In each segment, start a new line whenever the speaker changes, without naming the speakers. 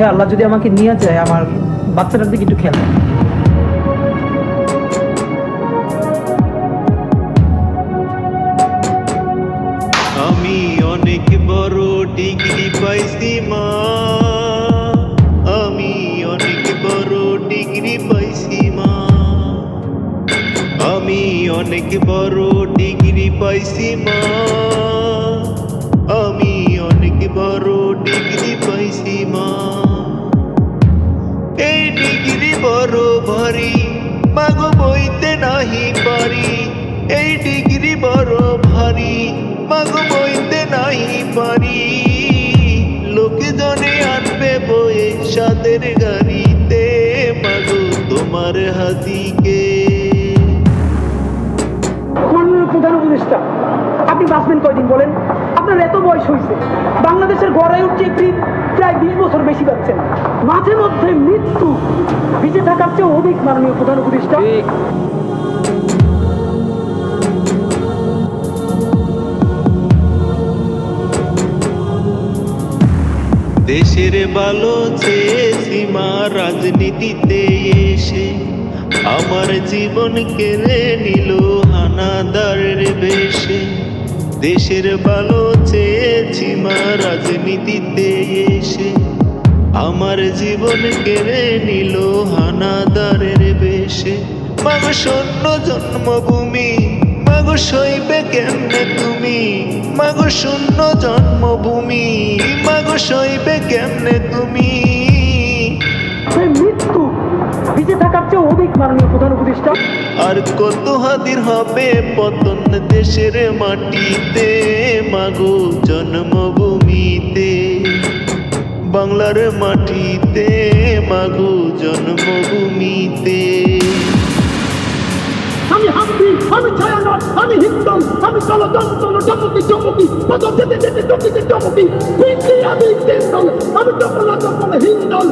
ভাইয়া আল্লাহ যদি আমাকে নিয়ে যায়, আমার বাচ্চাটার দিকে একটু খেয়াল রাখবেন।
আমি অনেক বড় ডিগ্রি পাইছি মা, আমি অনেক বড় ডিগ্রি পাইছি মা, আমি অনেক বড় ডিগ্রি পাইছি মা, আমি অনেক বড় ডিগ্রি পাইছি মা। এই ডিগ্রি বড় ভারী, মাগো বইতে নাহি পারি, এই ডিগ্রি বড় ভারী, মাগো বইতে নাহি পারি। লোকে জনে আনবে বয়ে সাদের গাড়িতে, মাগো তোমার হাদিকে।
মাননীয় প্রধান উপদেষ্টা, আপনি বাঁচবেন কয়দিন বলেন? আপনার এত বয়স হয়েছে, বাংলাদেশের গড়ায় উঠছে প্রায় 20 বছর বেশি পাচ্ছেন, মাঝে মধ্যে মৃত্যু বেঁচে থাকার চেয়ে অধিক। মাননীয় প্রধান উপদেষ্টা,
দেশের ভালো চেয়েছি মা, রাজনীতিতে এসে আমার জীবন কেড়ে নিল হানাদারের বেশে। দেশের ভালো চেয়েছি মা, রাজনীতিতে এসে আমার জীবন কেড়ে নিল হানাদারের বেশে। মাগো শূন্য জন্মভূমি, মাগো সইবে কেমনে তুমি, মাগো শূন্য জন্মভূমি, মাগো সইবে কেমনে তুমি।
মৃত্যু বেঁচে থাকার চেয়ে অধিক। মাননীয় প্রধান উপদেষ্টা,
আর কত হাদির হবে পতন দেশের মাটিতে, মাগো জন্মভূমিতে, বাংলার মাটিতে, মাগো জন্মভূমিতে।
আমি হাম্পি, আমি ছায়ানট, আমি হিন্দল, আমি চলচঞ্চল চমকি চমকি, পদ যেতে যেতে চমকিতে চমকি, হিন্দি আমি হিন্দল, আমি চপল চপল হিন্দল।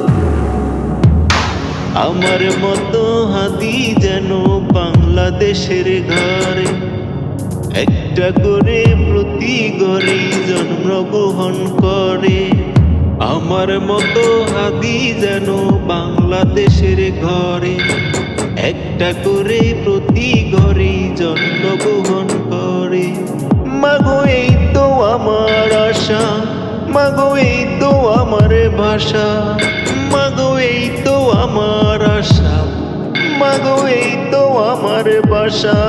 আমার মতো হাতি যেন বাংলাদেশের ঘরে, একটা করে প্রতি ঘরে জন্মগ্রহণ করে। আমার মতো হাতি যেন বাংলাদেশের ঘরে, একটা করে প্রতি ঘরে জন্মগ্রহণ করে। মাগো এই তো আমার আশা, মাগো এই তো আমার ভাষা, মাগো এই তো আমার আশা, মাগো এই তো আমার বাসা।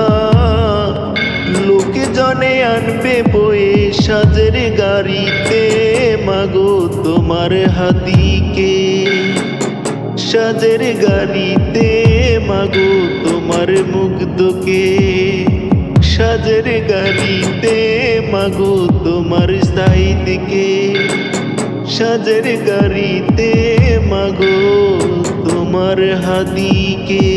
লোকে জনে আনবে বয়ে সাজের গাড়িতে, মাগো তোমার হাদিকে। সাজের গাড়িতে, মাগো তোমার মুগ্ধকে। সাজের গাড়িতে, মাগো তোমার সাইদকে। সাজের গাড়িতে, মাগো তোমার হাদিকে।